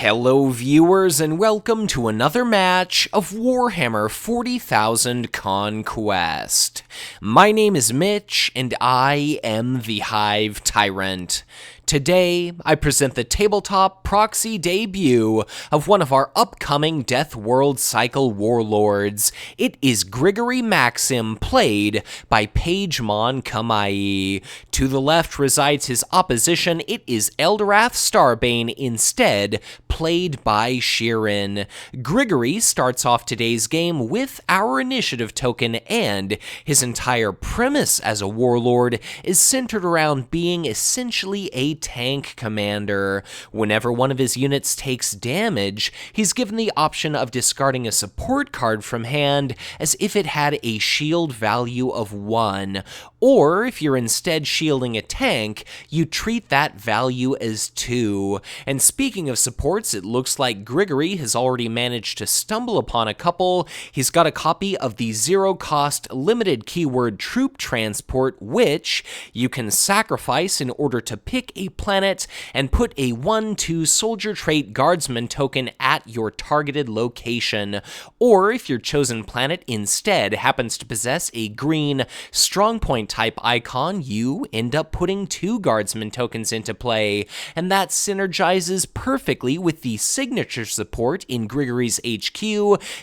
Hello viewers and welcome to another match of Warhammer 40,000 Conquest. My name is Mitch and I am the Hive Tyrant. Today, I present the tabletop proxy debut of one of our upcoming Death World Cycle warlords. It is Grigory Maksim, played by Pejhmon Kamaie. To the left resides his opposition. It is Eldorath Starbane, instead played by Shirin. Grigory starts off today's game with our initiative token, and his entire premise as a warlord is centered around being essentially a tank commander. Whenever one of his units takes damage, he's given the option of discarding a support card from hand as if it had a shield value of 1, or if you're instead shielding a tank, you treat that value as 2. And speaking of supports, it looks like Grigory has already managed to stumble upon a couple. He's got a copy of the zero-cost limited keyword troop transport, which you can sacrifice in order to pick a planet and put a 1/2 soldier trait guardsman token at your targeted location. Or if your chosen planet instead happens to possess a green strongpoint type icon, you end up putting 2 guardsman tokens into play, and that synergizes perfectly with the signature support in Grigory's HQ,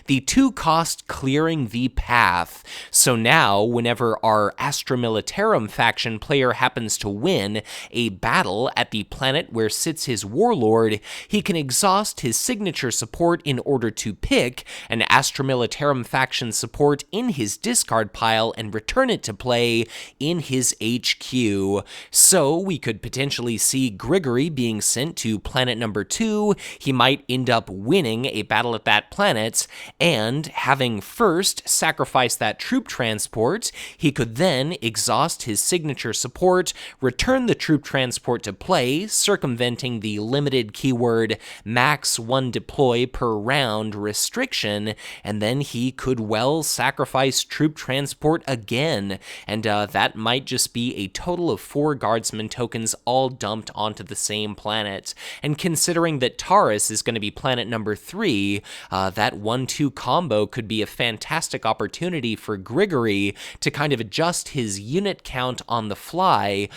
the 2-cost clearing the path. So now, whenever our Astra Militarum faction player happens to win a battle at the planet where sits his warlord, he can exhaust his signature support in order to pick an Astra Militarum faction support in his discard pile and return it to play in his HQ. So we could potentially see Grigory being sent to planet number 2. He might end up winning a battle at that planet, and having first sacrificed that troop transport, he could then exhaust his signature support, return the troop transport to play, circumventing the limited keyword max 1 deploy per round restriction, and then he could well sacrifice troop transport again, and that might just be a total of 4 guardsman tokens all dumped onto the same planet. And considering that Taurus is going to be planet number 3, that 1-2 combo could be a fantastic opportunity for Grigory to kind of adjust his unit count on the fly,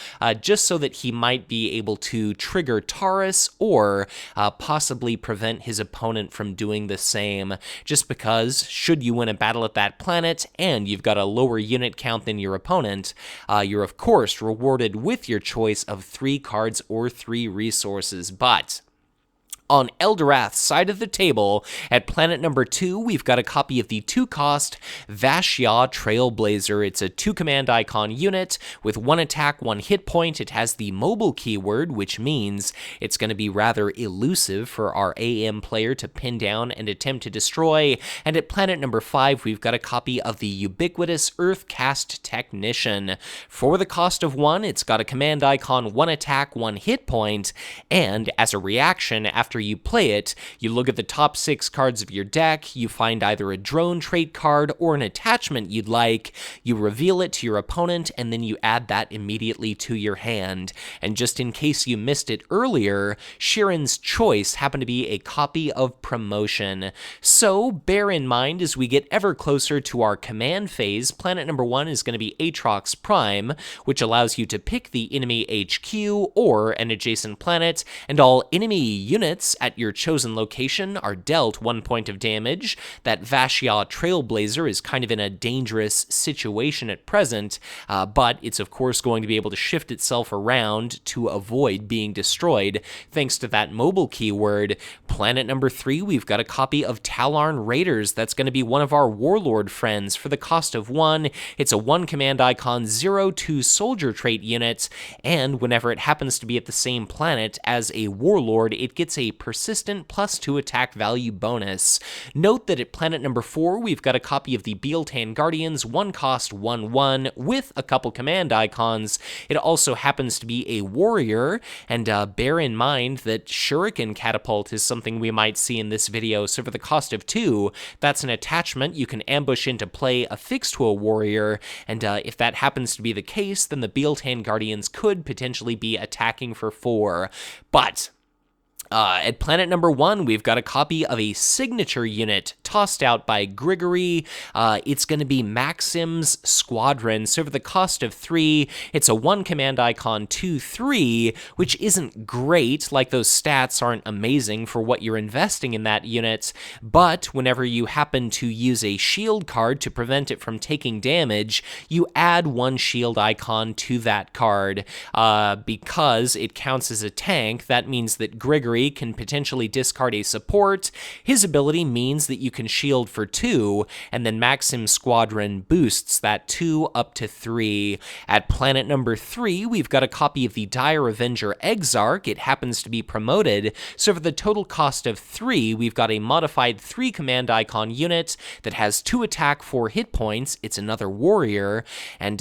just so that he might be able to trigger Taurus or possibly prevent his opponent from doing the same. Just because, should you win a battle at that planet and you've got a lower unit count than your opponent, you're of course rewarded with your choice of 3 cards or 3 resources. But on Eldorath's side of the table, at planet number 2, we've got a copy of the 2-cost Vashya Trailblazer. It's a 2-command icon unit with 1 attack, 1 hit point. It has the mobile keyword, which means it's going to be rather elusive for our AM player to pin down and attempt to destroy. And at planet number 5, we've got a copy of the ubiquitous Earthcast Technician. For the cost of 1, it's got a command icon, 1 attack, 1 hit point, and as a reaction, after you play it, you look at the top 6 cards of your deck, you find either a drone trait card or an attachment you'd like, you reveal it to your opponent, and then you add that immediately to your hand. And just in case you missed it earlier, Shirin's choice happened to be a copy of Promotion. So bear in mind as we get ever closer to our command phase, planet number 1 is going to be Aatrox Prime, which allows you to pick the enemy HQ or an adjacent planet, and all enemy units at your chosen location are dealt 1 point of damage. That Vashya Trailblazer is kind of in a dangerous situation at present, but it's of course going to be able to shift itself around to avoid being destroyed thanks to that mobile keyword. Planet number 3, we've got a copy of Tallarn Raiders. That's going to be one of our warlord friends. For the cost of 1, it's a 1 command icon, 0-2 soldier trait unit, and whenever it happens to be at the same planet as a warlord, it gets a persistent +2 attack value bonus. Note that at planet number 4, we've got a copy of the Bealtan Guardians, 1 cost, 1/1, with a couple command icons. It also happens to be a warrior, and bear in mind that Shuriken Catapult is something we might see in this video, so for the cost of 2, that's an attachment you can ambush into play affixed to a warrior, and if that happens to be the case, then the Bealtan Guardians could potentially be attacking for 4. But At planet number 1, we've got a copy of a signature unit tossed out by Grigory. It's going to be Maksim's Squadron. So for the cost of 3, it's a 1 command icon 2/3, which isn't great. Like, those stats aren't amazing for what you're investing in that unit. But whenever you happen to use a shield card to prevent it from taking damage, you add 1 shield icon to that card. Because it counts as a tank, that means that Grigory can potentially discard a support. His ability means that you can shield for 2, and then Maksim's Squadron boosts that 2 up to 3. At planet number 3, we've got a copy of the Dire Avenger Exarch. It happens to be promoted, so for the total cost of 3, we've got a modified 3 command icon unit that has 2 attack, 4 hit points. It's another warrior, and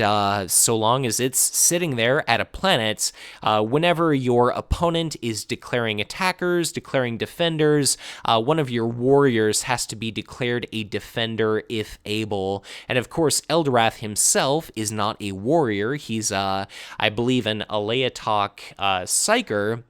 so long as it's sitting there at a planet, whenever your opponent is declaring attackers, declaring defenders, one of your warriors has to be declared a defender if able. And of course, Eldorath himself is not a warrior. He's, I believe, an Aleatok Psyker.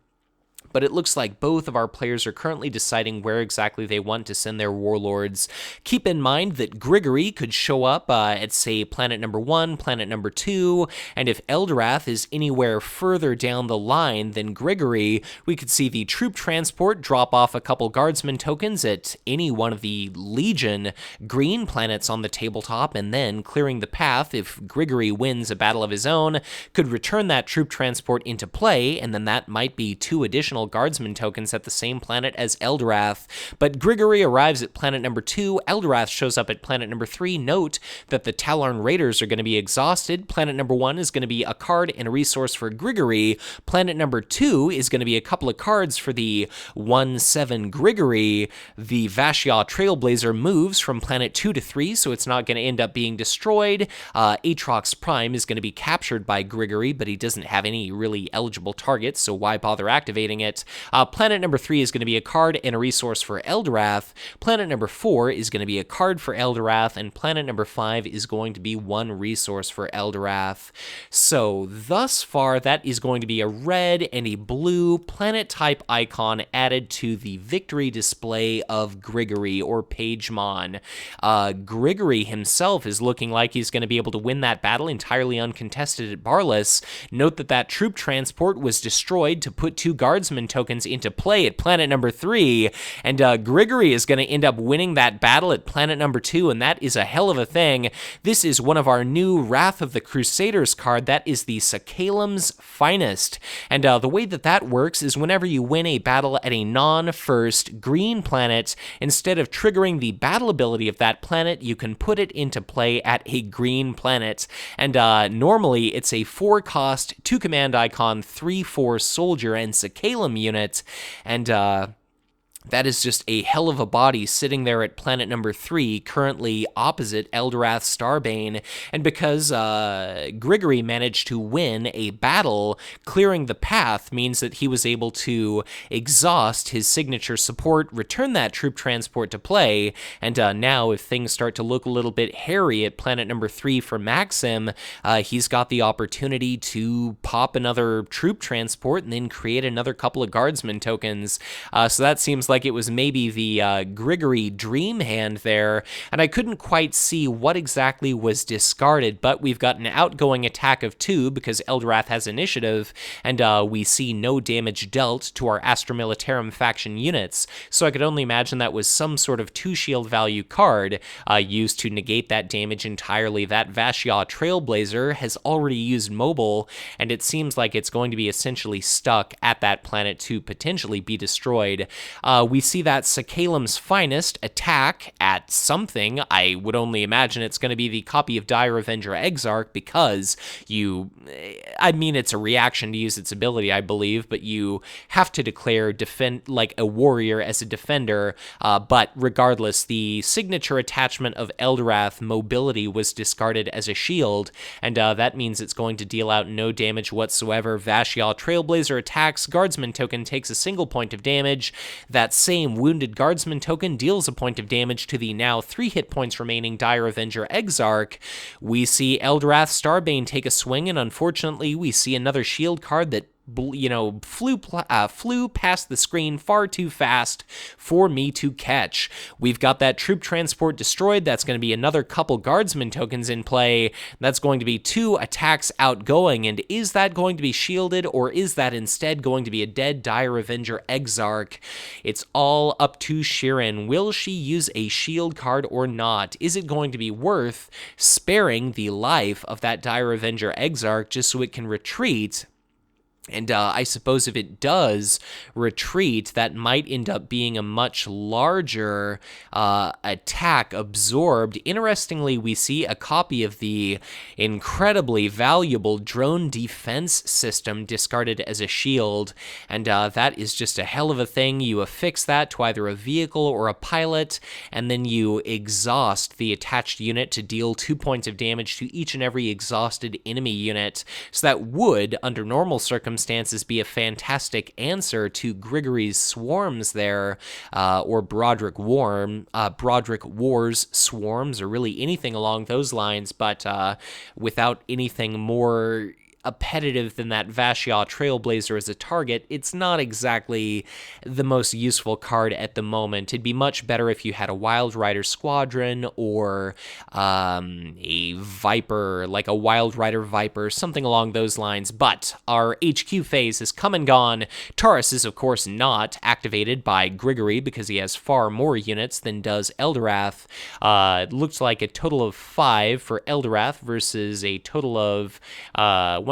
But it looks like both of our players are currently deciding where exactly they want to send their warlords. Keep in mind that Grigory could show up at, say, planet number 1, planet number 2, and if Eldorath is anywhere further down the line than Grigory, we could see the troop transport drop off a couple guardsman tokens at any one of the Legion green planets on the tabletop, and then clearing the path if Grigory wins a battle of his own, could return that troop transport into play, and then that might be 2 additional guardsman tokens at the same planet as Eldorath. But Grigory arrives at planet number 2, Eldorath shows up at planet number 3. Note that the Tallarn Raiders are going to be exhausted. Planet number 1 is going to be a card and a resource for Grigory. Planet number 2 is going to be a couple of cards for the 1/7 Grigory. The Vashya Trailblazer moves from planet 2 to 3, so it's not going to end up being destroyed. Aatrox Prime is going to be captured by Grigory, but he doesn't have any really eligible targets, so why bother activating it? Planet number 3 is going to be a card and a resource for Eldorath. Planet number 4 is going to be a card for Eldorath, and planet number 5 is going to be 1 resource for Eldorath. So thus far, that is going to be a red and a blue planet type icon added to the victory display of Grigory, or Pejhmon. Grigory himself is looking like he's going to be able to win that battle entirely uncontested at Barlas. Note that that troop transport was destroyed to put 2 guardsmen tokens into play at planet number 3, and Grigory is going to end up winning that battle at planet number 2, and that is a hell of a thing. This is one of our new Wrath of the Crusaders card. That is the Sakalam's Finest, and the way that that works is whenever you win a battle at a non-first green planet, instead of triggering the battle ability of that planet, you can put it into play at a green planet, and normally it's a 4-cost, 2 command icon, 3/4 soldier and Sakalam unit, and that is just a hell of a body sitting there at planet number 3, currently opposite Eldorath Starbane. And because Grigory managed to win a battle, clearing the path means that he was able to exhaust his signature support, return that troop transport to play, and now if things start to look a little bit hairy at planet number 3 for Maksim, he's got the opportunity to pop another troop transport and then create another couple of guardsman tokens. So that seems like it was maybe the Grigory dream hand there, and I couldn't quite see what exactly was discarded, but we've got an outgoing attack of 2 because Eldorath has initiative, and we see no damage dealt to our Astra Militarum faction units, so I could only imagine that was some sort of 2 shield value card used to negate that damage entirely. That Vashya Trailblazer has already used mobile, and it seems like it's going to be essentially stuck at that planet to potentially be destroyed. We see that Sakalam's Finest attack at something. I would only imagine it's going to be the copy of Dire Avenger Exarch, because it's a reaction to use its ability, I believe, but you have to declare like a warrior as a defender, but regardless, the signature attachment of Eldorath Mobility was discarded as a shield, and that means it's going to deal out no damage whatsoever. Vashya Trailblazer attacks, Guardsman token takes a single point of damage. That same Wounded Guardsman token deals a point of damage to the now 3 hit points remaining Dire Avenger Exarch. We see Eldorath Starbane take a swing, and unfortunately we see another shield card that flew past the screen far too fast for me to catch. We've got that troop transport destroyed. That's going to be another couple guardsman tokens in play. That's going to be 2 attacks outgoing. And is that going to be shielded, or is that instead going to be a dead Dire Avenger Exarch? It's all up to Shirin. Will she use a shield card or not? Is it going to be worth sparing the life of that Dire Avenger Exarch just so it can retreat? And I suppose if it does retreat, that might end up being a much larger attack absorbed. Interestingly, we see a copy of the incredibly valuable drone defense system discarded as a shield, and that is just a hell of a thing. You affix that to either a vehicle or a pilot, and then you exhaust the attached unit to deal 2 points of damage to each and every exhausted enemy unit. So that would, under normal circumstances, be a fantastic answer to Grigory's swarms there, or Broderick War's swarms, or really anything along those lines, but without anything more appetitive than that Vashia Trailblazer as a target, it's not exactly the most useful card at the moment. It'd be much better if you had a Wild Rider Squadron, or a Viper, like a Wild Rider Viper, something along those lines. But our HQ phase has come and gone. Taurus is, of course, not activated by Grigory because he has far more units than does Eldorath. It looks like a total of 5 for Eldorath versus a total of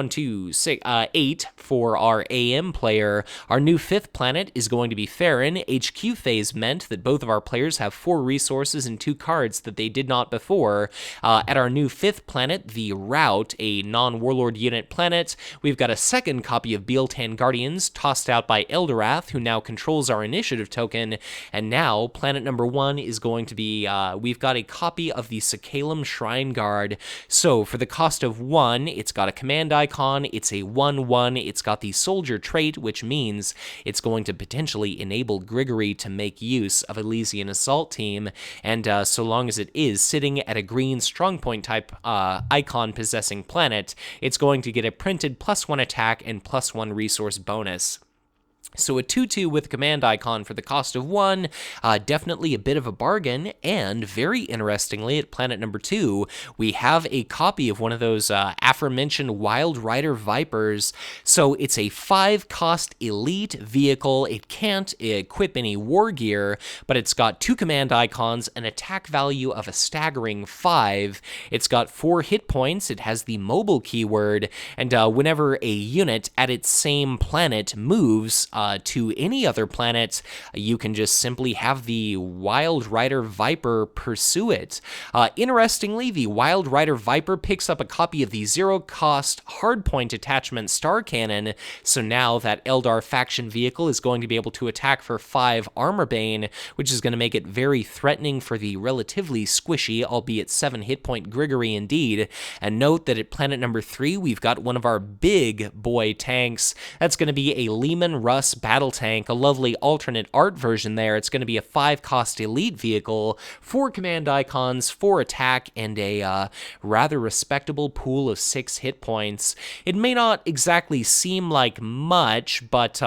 8 for our AM player. Our new 5th planet is going to be Farron. HQ phase meant that both of our players have 4 resources and 2 cards that they did not before. At our new 5th planet, the Route, a non-warlord unit planet, we've got a second copy of Bealtan Guardians tossed out by Eldorath, who now controls our initiative token. And now planet number 1 is going to be, we've got a copy of the Sakhalem Shrine Guard. So for the cost of 1, it's got a command icon. It's a 1/1. It's got the soldier trait, which means it's going to potentially enable Grigory to make use of Elysian Assault Team. And so long as it is sitting at a green strongpoint type icon possessing planet, it's going to get a printed +1 attack and +1 resource bonus. So a 2/2 with command icon for the cost of 1, definitely a bit of a bargain, and very interestingly, at planet number 2, we have a copy of one of those aforementioned Wild Rider Vipers. So it's a 5-cost elite vehicle. It can't equip any war gear, but it's got 2 command icons, an attack value of a staggering 5. It's got 4 hit points, it has the mobile keyword, and whenever a unit at its same planet moves to any other planet, you can just simply have the Wild Rider Viper pursue it. Interestingly, the Wild Rider Viper picks up a copy of the 0-cost hardpoint attachment Star Cannon, so now that Eldar faction vehicle is going to be able to attack for 5 Armor Bane, which is going to make it very threatening for the relatively squishy, albeit 7 hit point Grigory indeed. And note that at planet number 3, we've got one of our big boy tanks. That's going to be a Lehman Russ battle tank, a lovely alternate art version there. It's going to be a 5-cost elite vehicle, 4 command icons, 4 attack, and a rather respectable pool of 6 hit points. It may not exactly seem like much, but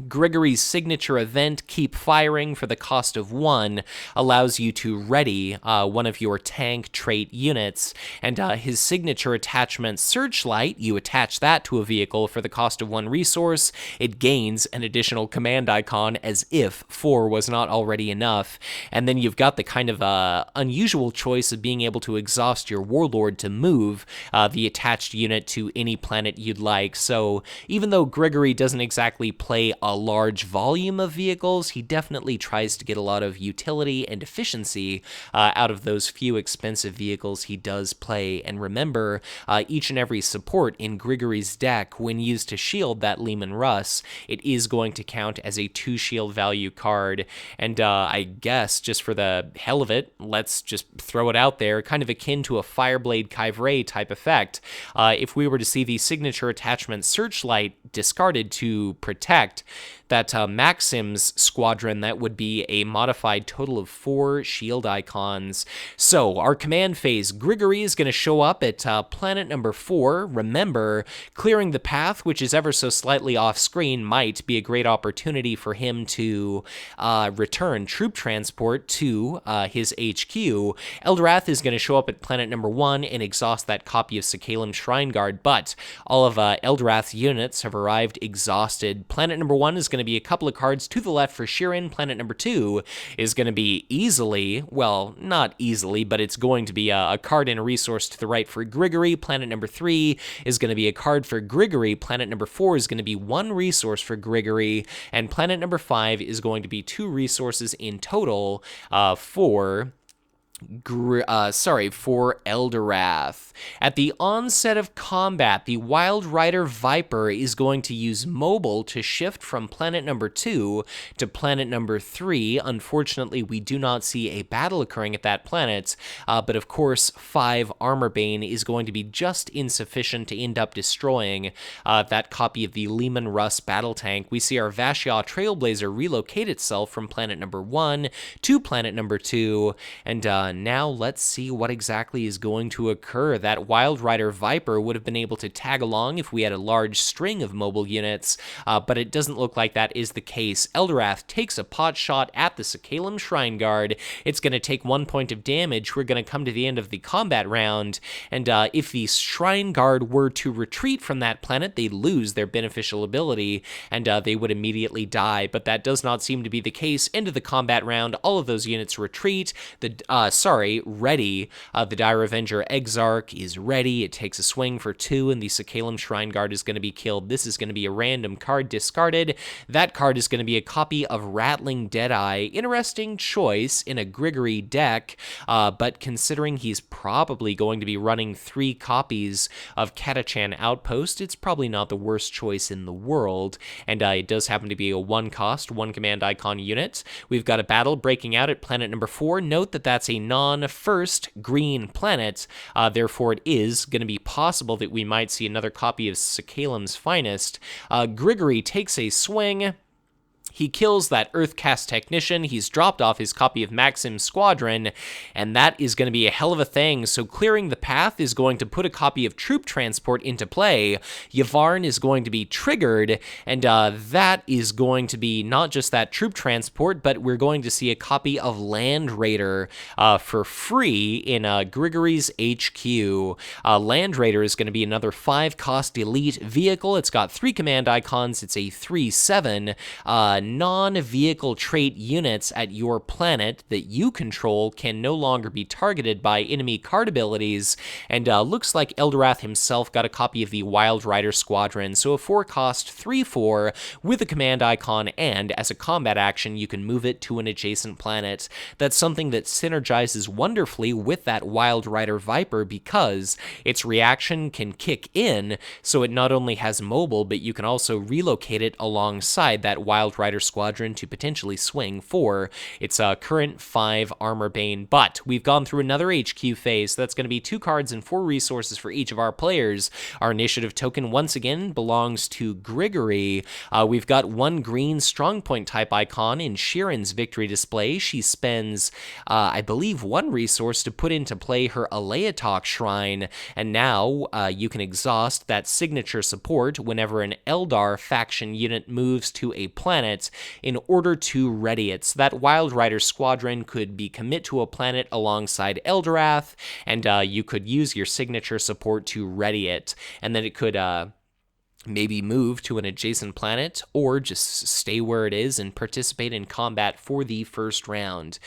Grigory's signature event, Keep Firing, for the cost of 1, allows you to ready one of your tank trait units, and his signature attachment, Searchlight, you attach that to a vehicle for the cost of 1 resource. It gains an additional command icon, as if 4 was not already enough, and then you've got the kind of unusual choice of being able to exhaust your Warlord to move the attached unit to any planet you'd like. So even though Grigory doesn't exactly play a large volume of vehicles, he definitely tries to get a lot of utility and efficiency out of those few expensive vehicles he does play. And remember, each and every support in Grigory's deck, when used to shield that Lehman Russ, it is going to count as a 2 shield value card. And I guess, just for the hell of it, let's just throw it out there, kind of akin to a Fireblade Kyvray type effect. If we were to see the signature attachment Searchlight discarded to protect that Maksim's squadron, that would be a modified total of 4 shield icons. So our command phase, Grigory is going to show up at planet number 4. Remember, clearing the path, which is ever so slightly off screen, might be a great opportunity for him to return troop transport to his HQ. Eldorath is going to show up at planet number 1 and exhaust that copy of Sakhalim Shrine Guard, but all of Eldorath's units have arrived exhausted. Planet number 1 is going to be a couple of cards to the left for Shirin. Planet number 2 is going to be easily, well, not easily, but it's going to be a card and a resource to the right for Grigory. Planet number 3 is going to be a card for Grigory. Planet number 4 is going to be 1 resource for Grigory, and planet number 5 is going to be 2 resources in total for Eldorath. At the onset of combat, the Wild Rider Viper is going to use mobile to shift from planet number 2 to planet number 3. Unfortunately, we do not see a battle occurring at that planet, but of course, 5 Armorbane is going to be just insufficient to end up destroying that copy of the Lehman Russ battle tank. We see our Vashyah Trailblazer relocate itself from planet number 1 to planet number 2, and now let's see what exactly is going to occur. That Wild Rider Viper would have been able to tag along if we had a large string of mobile units, but it doesn't look like that is the case. Eldorath takes a pot shot at the Sakhalim Shrine Guard. It's going to take 1 point of damage. We're going to come to the end of the combat round, and if the Shrine Guard were to retreat from that planet, they'd lose their beneficial ability, and they would immediately die, but that does not seem to be the case. End of the combat round, all of those units retreat. Ready. The Dire Avenger Exarch is ready. It takes a swing for 2, and the Sakhalim Shrine Guard is going to be killed. This is going to be a random card discarded. That card is going to be a copy of Rattling Deadeye. Interesting choice in a Grigory deck, but considering he's probably going to be running 3 copies of Catachan Outpost, it's probably not the worst choice in the world, and it does happen to be a 1-cost, 1 command icon unit. We've got a battle breaking out at planet number 4. Note that that's a non-first green planet, therefore it is going to be possible that we might see another copy of Sakhalim's Finest. Grigory takes a swing. He kills that Earthcast Technician. He's dropped off his copy of Maksim's Squadron, and that is going to be a hell of a thing. So clearing the path is going to put a copy of Troop Transport into play. Yvarn is going to be triggered, and that is going to be not just that Troop Transport, but we're going to see a copy of Land Raider for free in Grigory's HQ. Land Raider is going to be another 5-cost elite vehicle. It's got 3 command icons. It's a 3/7. Non-vehicle trait units at your planet that you control can no longer be targeted by enemy card abilities, and looks like Eldorath himself got a copy of the Wild Rider Squadron, so a 4-cost 3/4 with a command icon, and as a combat action you can move it to an adjacent planet. That's something that synergizes wonderfully with that Wild Rider Viper because its reaction can kick in, so it not only has mobile, but you can also relocate it alongside that Wild Rider Squadron to potentially swing for its current 5 Armorbane. But we've gone through another HQ phase, so that's going to be 2 cards and 4 resources for each of our players. Our initiative token once again belongs to Grigory. We've got 1 green strongpoint type icon in Shirin's victory display. She spends, I believe, 1 resource to put into play her Aleatok Shrine, and now you can exhaust that signature support whenever an Eldar faction unit moves to a planet in order to ready it. So that Wild Rider Squadron could be commit to a planet alongside Eldorath, and you could use your signature support to ready it, and then it could maybe move to an adjacent planet, or just stay where it is and participate in combat for the first round.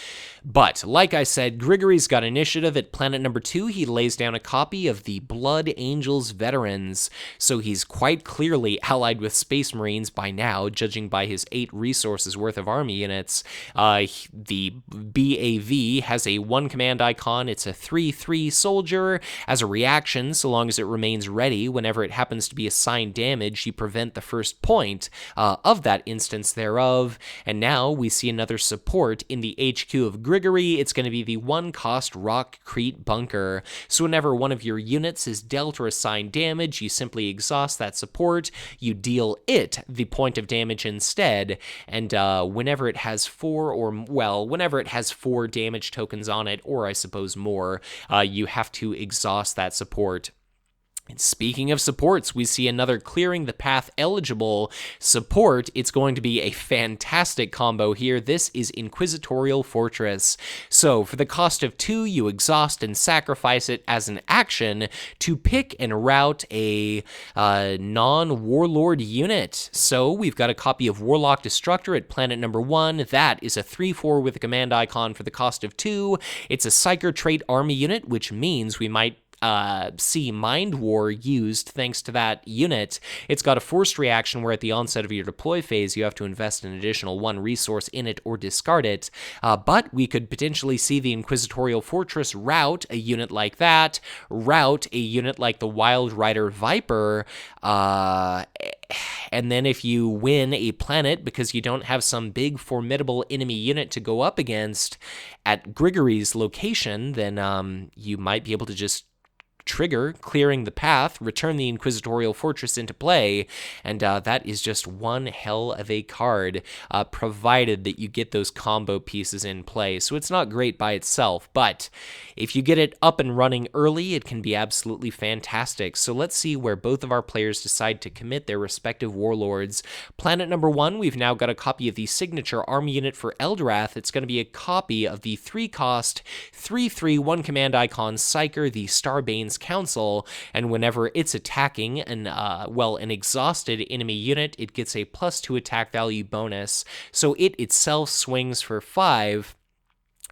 But, like I said, Grigory's got initiative at planet number 2. He lays down a copy of the Blood Angels Veterans, so he's quite clearly allied with Space Marines by now, judging by his 8 resources worth of army units. The BAV has a 1 command icon. It's a 3/3 soldier. As a reaction, so long as it remains ready, whenever it happens to be assigned damage, you prevent the first point of that instance thereof. And now we see another support in the HQ of Grigory. It's going to be the 1-cost Rockcrete Bunker. So whenever one of your units is dealt or assigned damage, you simply exhaust that support, you deal it the point of damage instead, and whenever it has 4 damage tokens on it, or I suppose more, you have to exhaust that support. And speaking of supports, we see another Clearing the Path eligible support. It's going to be a fantastic combo here. This is Inquisitorial Fortress. So for the cost of 2, you exhaust and sacrifice it as an action to pick and route a non-warlord unit. So we've got a copy of Warlock Destructor at planet number 1. That is a 3/4 with a command icon for the cost of 2. It's a Psyker trait army unit, which means we might see Mind War used thanks to that unit. It's got a forced reaction where at the onset of your deploy phase, you have to invest an additional 1 resource in it or discard it. But we could potentially see the Inquisitorial Fortress route a unit like that, route a unit like the Wild Rider Viper, and then if you win a planet because you don't have some big formidable enemy unit to go up against at Grigory's location, then you might be able to just trigger Clearing the Path, return the Inquisitorial Fortress into play, and that is just one hell of a card, provided that you get those combo pieces in play. So it's not great by itself, but if you get it up and running early, it can be absolutely fantastic. So let's see where both of our players decide to commit their respective warlords. Planet number 1, we've now got a copy of the signature army unit for Eldorath. It's going to be a copy of the 3-cost, 3/3, 1 command icon Psyker, the Starbane's Council, and whenever it's attacking an exhausted enemy unit, it gets a +2 attack value bonus. So it itself swings for 5.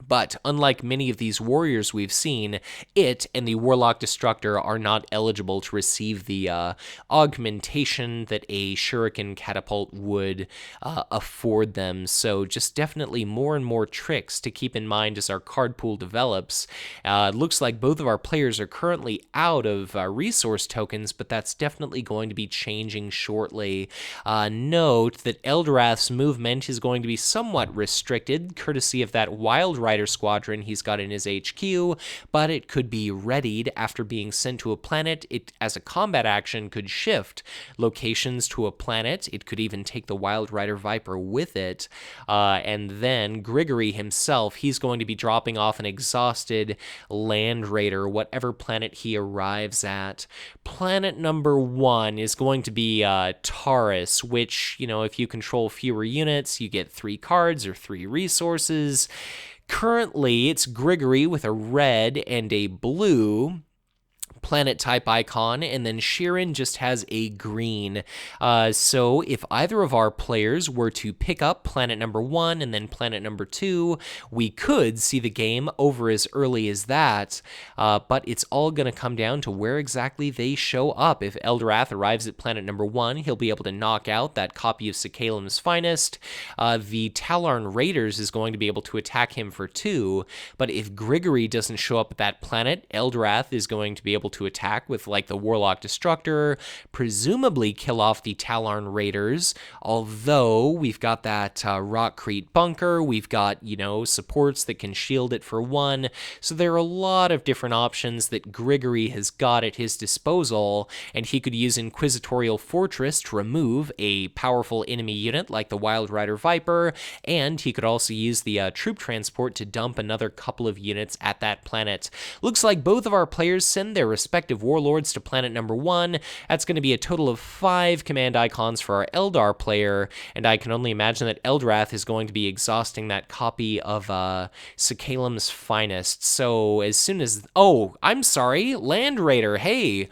But unlike many of these warriors we've seen, it and the Warlock Destructor are not eligible to receive the augmentation that a Shuriken Catapult would afford them. So just definitely more and more tricks to keep in mind as our card pool develops. It looks like both of our players are currently out of resource tokens, but that's definitely going to be changing shortly. Note that Eldorath's movement is going to be somewhat restricted, courtesy of that Wild Rider squadron he's got in his HQ, but it could be readied after being sent to a planet. It, as a combat action, could shift locations to a planet. It could even take the Wild Rider Viper with it. And then Grigory himself, he's going to be dropping off an exhausted Land Raider, whatever planet he arrives at. Planet number 1 is going to be Taurus, which, if you control fewer units, you get 3 cards or 3 resources. Currently, it's Grigory with a red and a blue planet type icon, and then Shirin just has a green. So if either of our players were to pick up planet number 1 and then planet number 2, we could see the game over as early as that, but it's all going to come down to where exactly they show up. If Eldorath arrives at planet number 1, he'll be able to knock out that copy of Sacalem's Finest. The Tallarn Raiders is going to be able to attack him for 2, but if Grigory doesn't show up at that planet, Eldorath is going to be able to attack with like the Warlock Destructor, presumably kill off the Tallarn Raiders, although we've got that Rockcrete Bunker, we've got, supports that can shield it for 1, so there are a lot of different options that Grigory has got at his disposal, and he could use Inquisitorial Fortress to remove a powerful enemy unit like the Wild Rider Viper, and he could also use the Troop Transport to dump another couple of units at that planet. Looks like both of our players send their respective warlords to planet number 1. That's going to be a total of 5 command icons for our Eldar player, and I can only imagine that Eldorath is going to be exhausting that copy of Sacalem's Finest. So as soon as... Oh, I'm sorry, Land Raider. Hey,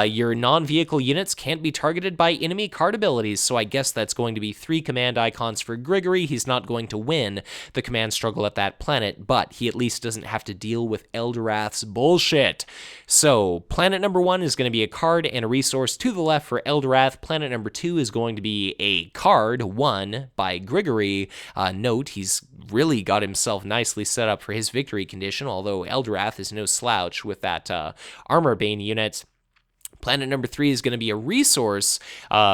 your non-vehicle units can't be targeted by enemy card abilities, so I guess that's going to be 3 command icons for Grigory. He's not going to win the command struggle at that planet, but he at least doesn't have to deal with Eldorath's bullshit. So planet number 1 is going to be a card and a resource to the left for Eldorath. Planet number 2 is going to be a card, 1 by Grigory. Note, he's really got himself nicely set up for his victory condition, although Eldorath is no slouch with that Armorbane unit. Planet number 3 is going to be a resource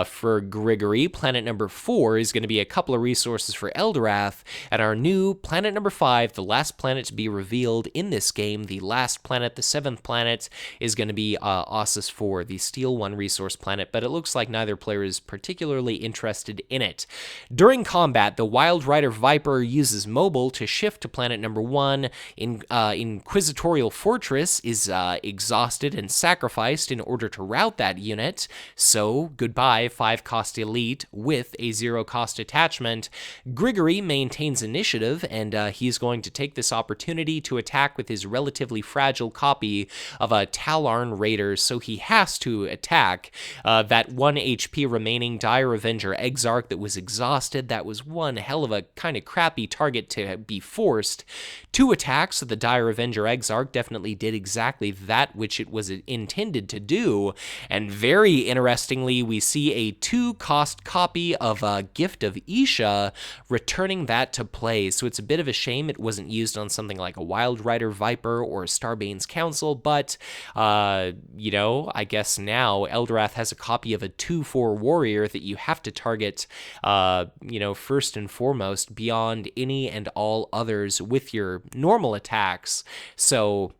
for Grigory. Planet number 4 is going to be a couple of resources for Eldorath. And our new planet number 5, the last planet to be revealed in this game, the last planet, the 7th planet, is going to be Ossus 4, the Steel 1 resource planet, but it looks like neither player is particularly interested in it. During combat, the Wild Rider Viper uses mobile to shift to planet number 1. Inquisitorial Fortress is exhausted and sacrificed in order to route that unit, so goodbye 5-cost elite with a 0-cost attachment. Grigory maintains initiative, and he's going to take this opportunity to attack with his relatively fragile copy of a Talarn Raider, so he has to attack that 1 HP remaining Dire Avenger Exarch that was exhausted. That was one hell of a kind of crappy target to be forced to attack, so the Dire Avenger Exarch definitely did exactly that which it was intended to do. And very interestingly, we see a 2-cost copy of Gift of Isha, returning that to play. So it's a bit of a shame it wasn't used on something like a Wild Rider Viper or Starbane's Council, but, you know, I guess now Eldorath has a copy of a 2/4 warrior that you have to target, you know, first and foremost beyond any and all others with your normal attacks. So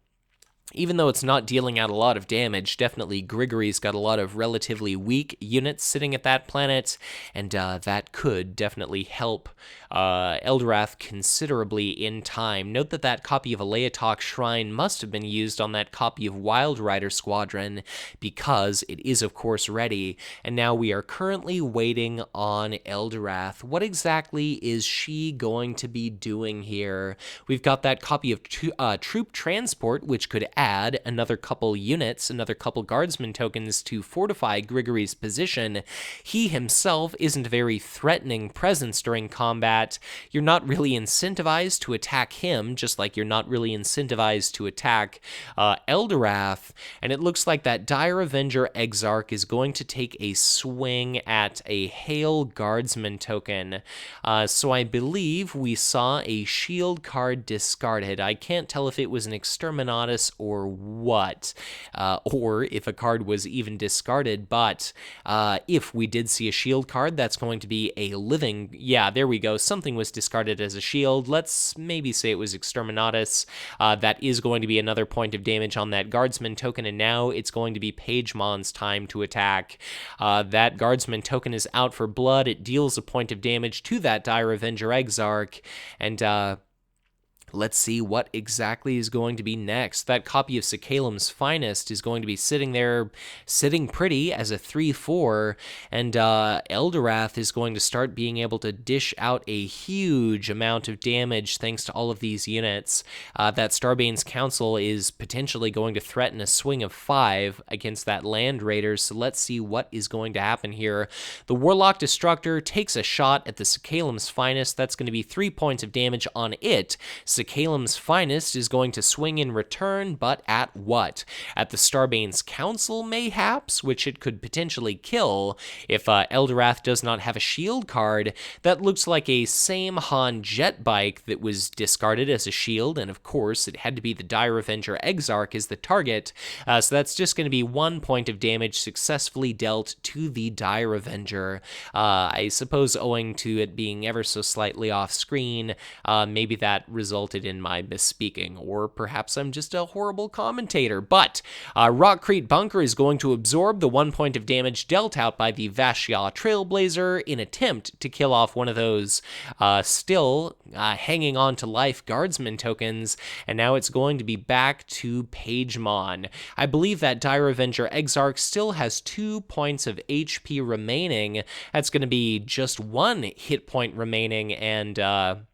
even though it's not dealing out a lot of damage, definitely Grigory's got a lot of relatively weak units sitting at that planet, and that could definitely help Eldorath considerably in time. Note that that copy of Aleatok Shrine must have been used on that copy of Wild Rider Squadron, because it is, of course, ready, and now we are currently waiting on Eldorath. What exactly is she going to be doing here? We've got that copy of Troop Transport, which could add another couple units, another couple guardsman tokens to fortify Grigory's position. He himself isn't a very threatening presence during combat. You're not really incentivized to attack him, just like you're not really incentivized to attack Eldorath. And it looks like that Dire Avenger Exarch is going to take a swing at a Hail Guardsman token. So I believe we saw a shield card discarded. I can't tell if it was an Exterminatus or what, or if a card was even discarded, but if we did see a shield card, that's going to be a living, yeah, there we go, something was discarded as a shield. Let's maybe say it was Exterminatus. That is going to be another point of damage on that Guardsman token, and now it's going to be Pejhmon's time to attack. That Guardsman token is out for blood. It deals a point of damage to that Dire Avenger Exarch, and let's see what exactly is going to be next. That copy of Sakalim's Finest is going to be sitting there, sitting pretty as a 3/4, and Eldorath is going to start being able to dish out a huge amount of damage thanks to all of these units. That Starbane's Council is potentially going to threaten a swing of 5 against that Land Raider, so let's see what is going to happen here. The Warlock Destructor takes a shot at the Sakalim's Finest. That's going to be 3 points of damage on it. Sakalim's Finest is going to swing in return, but at what? At the Starbane's Council, mayhaps, which it could potentially kill if Eldorath does not have a shield card. That looks like a Same Han jet bike that was discarded as a shield, and of course it had to be the Dire Avenger Exarch as the target, so that's just going to be 1 point of damage successfully dealt to the Dire Avenger. I suppose owing to it being ever so slightly off screen, maybe that resulted in my misspeaking, or perhaps I'm just a horrible commentator, but Rockcrete Bunker is going to absorb the 1 point of damage dealt out by the Vashya Trailblazer in attempt to kill off one of those still hanging on to life Guardsman tokens, and now it's going to be back to Pejhmon. I believe that Dire Avenger Exarch still has 2 points of HP remaining. That's going to be just 1 hit point remaining, and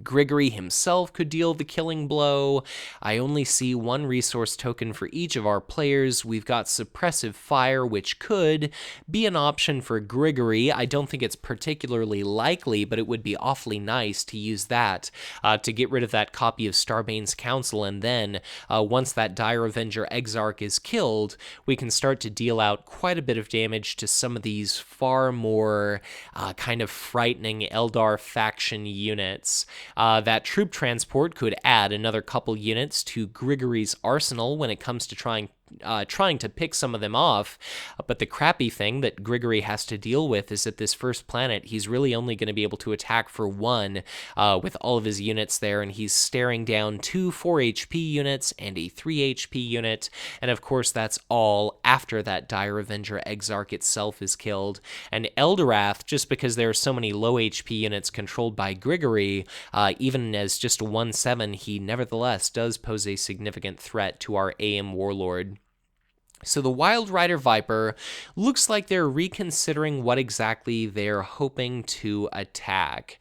Grigory himself could deal the killing blow. I only see 1 resource token for each of our players. We've got Suppressive Fire, which could be an option for Grigory. I don't think it's particularly likely, but it would be awfully nice to use that to get rid of that copy of Starbane's Council, and then once that Dire Avenger Exarch is killed, we can start to deal out quite a bit of damage to some of these far more kind of frightening Eldar faction units. That Troop Transport could add another couple units to Grigory's arsenal when it comes to trying trying to pick some of them off. But the crappy thing that Grigory has to deal with is that this first planet, he's really only going to be able to attack for one with all of his units there, and he's staring down 2 4 HP units and a 3 HP unit, and of course that's all after that Dire Avenger Exarch itself is killed. And Eldorath, just because there are so many low HP units controlled by Grigory, even as just a 1/7, he nevertheless does pose a significant threat to our AM Warlord. So the Wild Rider Viper looks like they're reconsidering what exactly they're hoping to attack.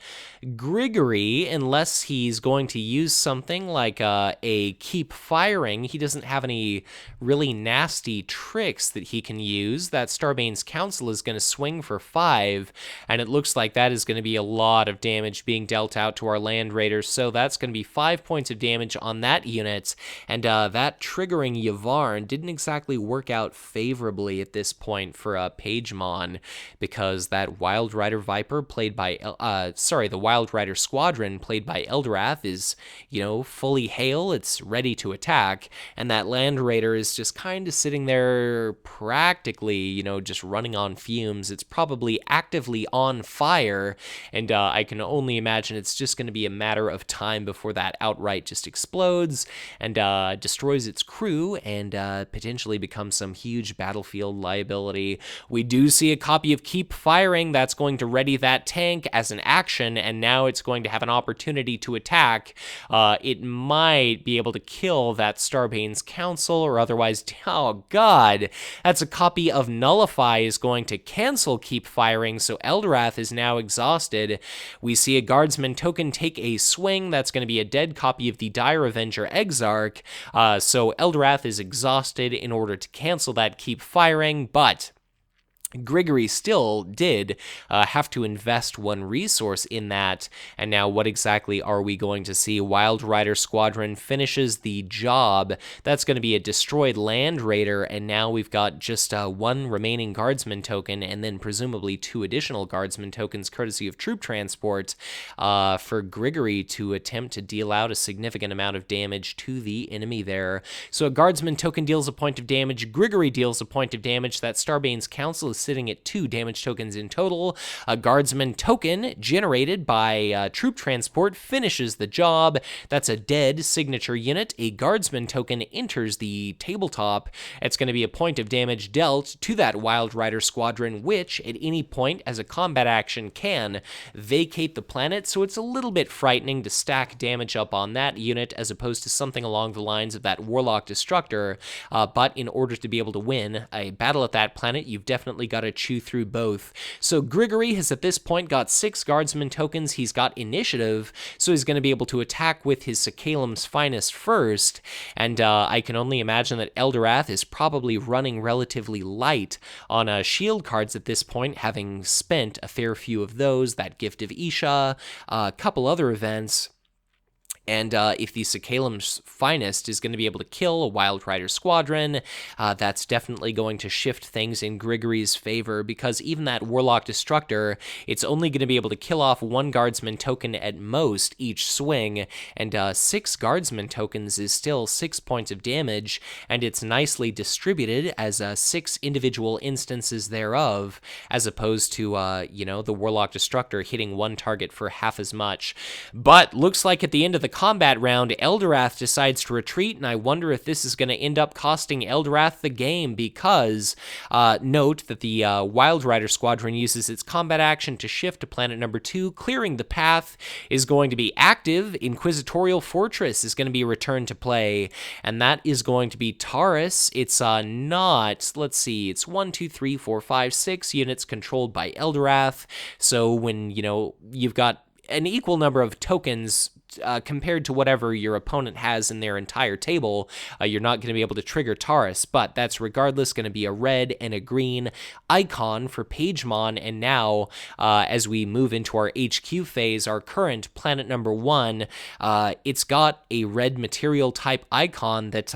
Grigory, unless he's going to use something like a keep firing, he doesn't have any really nasty tricks that he can use. That Starbane's Council is going to swing for 5, and it looks like that is going to be a lot of damage being dealt out to our Land Raiders, so that's going to be 5 points of damage on that unit, and that triggering Yvarn didn't exactly work out favorably at this point for Pejhmon, because that Wild Rider Viper played by, the Wild Rider Squadron played by Eldorath is, fully hale, it's ready to attack, and that Land Raider is just kind of sitting there practically, just running on fumes. It's probably actively on fire, and I can only imagine it's just going to be a matter of time before that outright just explodes and destroys its crew and potentially becomes some huge battlefield liability. We do see a copy of Keep Firing that's going to ready that tank as an action, and now it's going to have an opportunity to attack. It might be able to kill that Starbane's Council, or otherwise, oh god, that's a copy of Nullify is going to cancel Keep Firing, so Eldorath is now exhausted. We see a Guardsman token take a swing, that's going to be a dead copy of the Dire Avenger Exarch, so Eldorath is exhausted in order to cancel that Keep Firing, but Grigory still did have to invest one resource in that, and now what exactly are we going to see? Wild Rider Squadron finishes the job. That's going to be a destroyed Land Raider, and now we've got just one remaining Guardsman token, and then presumably 2 additional Guardsman tokens courtesy of Troop Transport for Grigory to attempt to deal out a significant amount of damage to the enemy there. So a Guardsman token deals a point of damage, Grigory deals a point of damage, that Starbane's Council is sitting at 2 damage tokens in total. A Guardsman token generated by Troop Transport finishes the job. That's a dead signature unit. A Guardsman token enters the tabletop. It's going to be a point of damage dealt to that Wild Rider Squadron, which at any point as a combat action can vacate the planet, so it's a little bit frightening to stack damage up on that unit as opposed to something along the lines of that Warlock Destructor, but in order to be able to win a battle at that planet, you've definitely got to chew through both. So Grigory has at this point got 6 Guardsman tokens, he's got initiative, so he's going to be able to attack with his Sacalum's Finest first, and I can only imagine that Eldorath is probably running relatively light on shield cards at this point, having spent a fair few of those, that Gift of Isha, a couple other events. And if the Sacalum's Finest is going to be able to kill a Wild Rider Squadron, that's definitely going to shift things in Grigory's favor, because even that Warlock Destructor, it's only going to be able to kill off 1 Guardsman token at most each swing, and 6 Guardsman tokens is still 6 points of damage, and it's nicely distributed as 6 individual instances thereof, as opposed to, the Warlock Destructor hitting 1 target for half as much. But looks like at the end of the combat round, Eldorath decides to retreat, and I wonder if this is going to end up costing Eldorath the game, because note that the Wild Rider Squadron uses its combat action to shift to planet number 2. Clearing the path is going to be active. Inquisitorial Fortress is going to be returned to play, and that is going to be Taurus. It's not, let's see, it's 1, 2, 3, 4, 5, 6 units controlled by Eldorath, so when, you've got an equal number of tokens compared to whatever your opponent has in their entire table, you're not going to be able to trigger Taurus, but that's regardless going to be a red and a green icon for Pejhmon. And now, as we move into our HQ phase, our current planet number 1, it's got a red material type icon that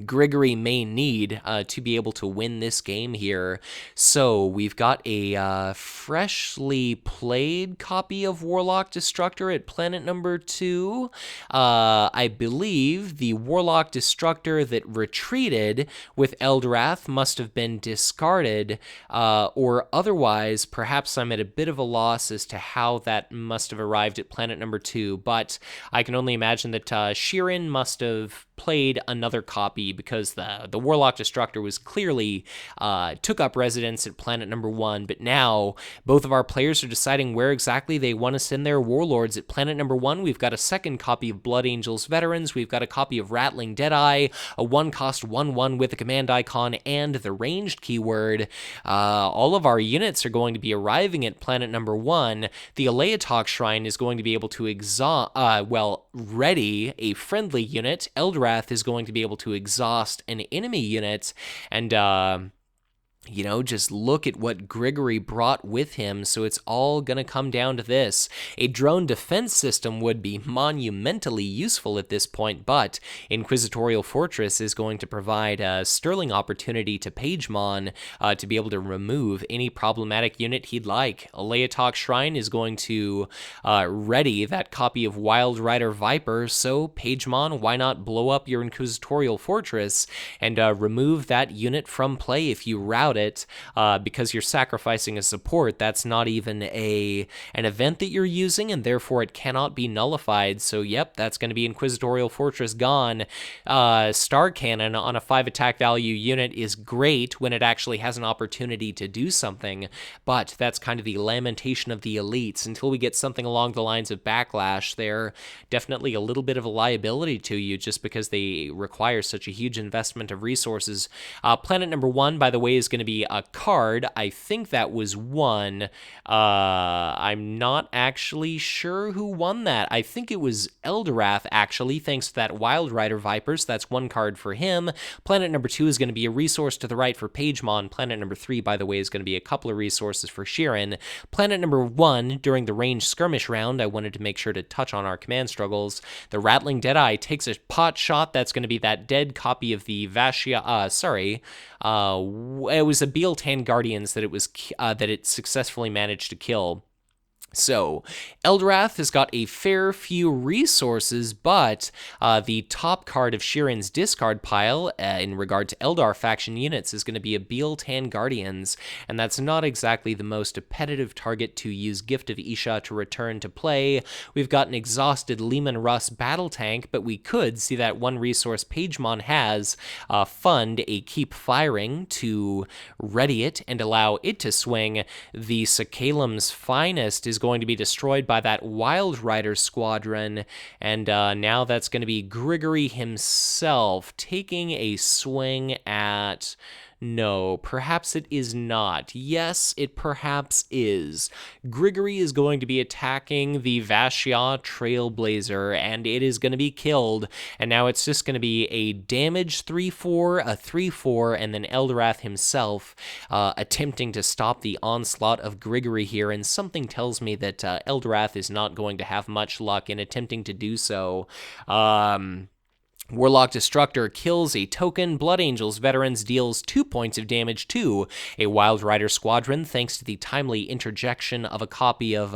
Grigory may need to be able to win this game here. So we've got a freshly played copy of Warlock Destructor at planet number 2. I believe the Warlock Destructor that retreated with Eldorath must have been discarded, or otherwise, perhaps I'm at a bit of a loss as to how that must have arrived at planet number 2, but I can only imagine that Shirin must have played another copy because the Warlock Destructor was clearly took up residence at planet number 1, but now both of our players are deciding where exactly they want to send their warlords. At planet number 1, we've got a second copy of Blood Angels Veterans, we've got a copy of Rattling Deadeye, a 1-cost 1/1 with a command icon and the ranged keyword. All of our units are going to be arriving at planet number 1. The Aleatok Shrine is going to be able to ready a friendly unit. Eldorath is going to be able to exhaust an enemy unit, and just look at what Grigory brought with him, so it's all going to come down to this. A drone defense system would be monumentally useful at this point, but Inquisitorial Fortress is going to provide a sterling opportunity to Pejhmon to be able to remove any problematic unit he'd like. Aleatok Shrine is going to ready that copy of Wild Rider Viper, so Pejhmon, why not blow up your Inquisitorial Fortress and remove that unit from play if you route it, because you're sacrificing a support. That's not even an event that you're using, and therefore it cannot be nullified. So yep, that's going to be Inquisitorial Fortress gone. Star Cannon on a 5 attack value unit is great when it actually has an opportunity to do something, but that's kind of the lamentation of the elites. Until we get something along the lines of Backlash, they're definitely a little bit of a liability to you just because they require such a huge investment of resources. Planet number 1, by the way, is going to be a card. I think that was one. I'm not actually sure who won that. I think it was Eldorath, actually, thanks to that Wild Rider Vipers. That's one card for him. Planet number 2 is going to be a resource to the right for Pejhmon. Planet number 3, by the way, is going to be a couple of resources for Shirin. Planet number 1, during the ranged skirmish round, I wanted to make sure to touch on our command struggles. The Rattling Deadeye takes a pot shot. That's going to be that dead copy of the it was a Bealtan Guardians that it successfully managed to kill. So, Eldorath has got a fair few resources, but the top card of Shirin's discard pile, in regard to Eldar faction units, is going to be a Bealtan Guardians, and that's not exactly the most appetitive target to use Gift of Isha to return to play. We've got an exhausted Lehman Russ battle tank, but we could see that one resource Pejhmon has, fund a Keep Firing to ready it and allow it to swing. The Sakalam's Finest is going to be destroyed by that Wild Rider squadron, and now that's going to be Grigory himself taking a swing at... No, perhaps it is not. Yes, it perhaps is. Grigory is going to be attacking the Vashya Trailblazer, and it is going to be killed. And now it's just going to be a damage 3/4, a 3/4, and then Eldorath himself attempting to stop the onslaught of Grigory here. And something tells me that Eldorath is not going to have much luck in attempting to do so. Warlock Destructor kills a token. Blood Angels Veterans deals 2 points of damage to a Wild Rider squadron thanks to the timely interjection of a copy of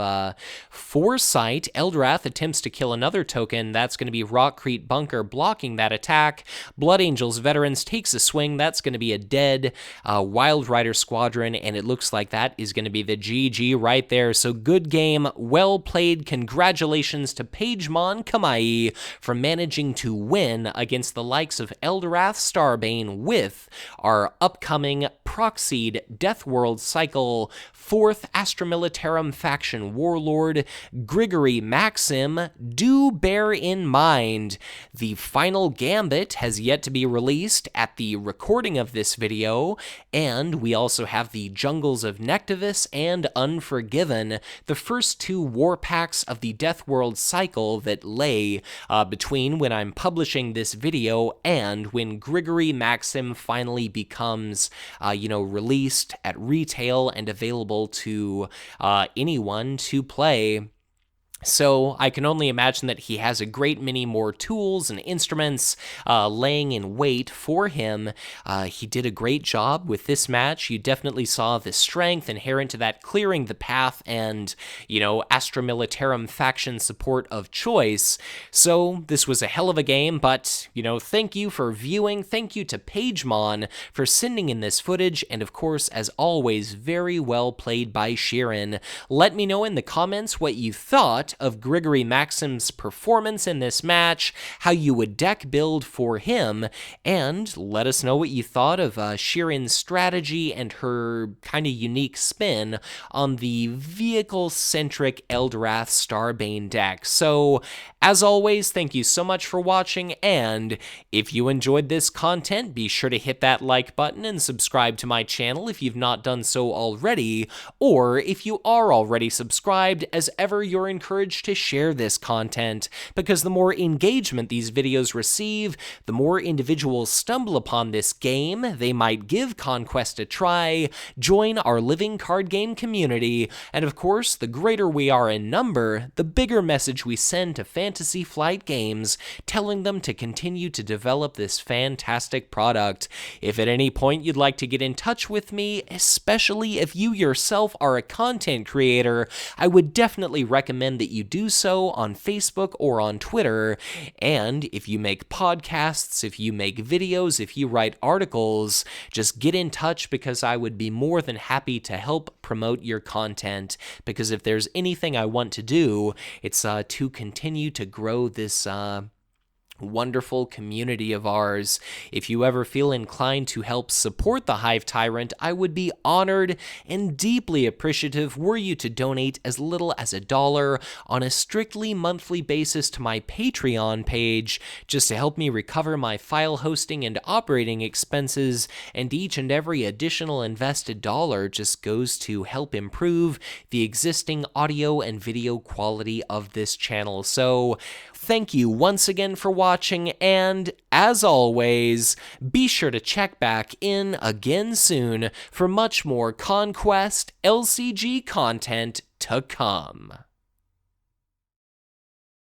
Foresight. Eldorath attempts to kill another token. That's going to be Rockcrete Bunker blocking that attack. Blood Angels Veterans takes a swing. That's going to be a dead Wild Rider squadron, and it looks like that is going to be the GG right there. So good game, well played. Congratulations to Pejhmon Kamaie for managing to win against the likes of Eldorath Starbane with our upcoming proxied Death World Cycle 4th Astra Militarum faction warlord, Grigory Maksim. Do bear in mind, the final gambit has yet to be released at the recording of this video, and we also have the Jungles of Nectivus and Unforgiven, the first 2 war packs of the Death World Cycle that lay between when I'm publishing this video and when Grigory Maksim finally becomes, released at retail and available to anyone to play. So I can only imagine that he has a great many more tools and instruments laying in wait for him. He did a great job with this match. You definitely saw the strength inherent to that clearing the path and, Astra Militarum faction support of choice. So this was a hell of a game, but, thank you for viewing. Thank you to Pejhmon for sending in this footage, and of course, as always, very well played by Shirin. Let me know in the comments what you thought of Grigory Maksim's performance in this match, how you would deck build for him, and let us know what you thought of Shirin's strategy and her kind of unique spin on the vehicle-centric Eldorath Starbane deck. So, as always, thank you so much for watching, and if you enjoyed this content, be sure to hit that like button and subscribe to my channel if you've not done so already, or if you are already subscribed, as ever, you're encouraged to share this content, because the more engagement these videos receive, the more individuals stumble upon this game, they might give Conquest a try, join our living card game community, and of course, the greater we are in number, the bigger message we send to Fantasy Flight Games, telling them to continue to develop this fantastic product. If at any point you'd like to get in touch with me, especially if you yourself are a content creator, I would definitely recommend that you do so on Facebook or on Twitter. And if you make podcasts, if you make videos, if you write articles, just get in touch, because I would be more than happy to help promote your content, because if there's anything I want to do, it's to continue to grow this wonderful community of ours. If you ever feel inclined to help support the Hive Tyrant, I would be honored and deeply appreciative were you to donate as little as $1 on a strictly monthly basis to my Patreon page, just to help me recover my file hosting and operating expenses, and each and every additional invested dollar just goes to help improve the existing audio and video quality of this channel. So thank you once again for watching, and as always, be sure to check back in again soon for much more Conquest LCG content to come.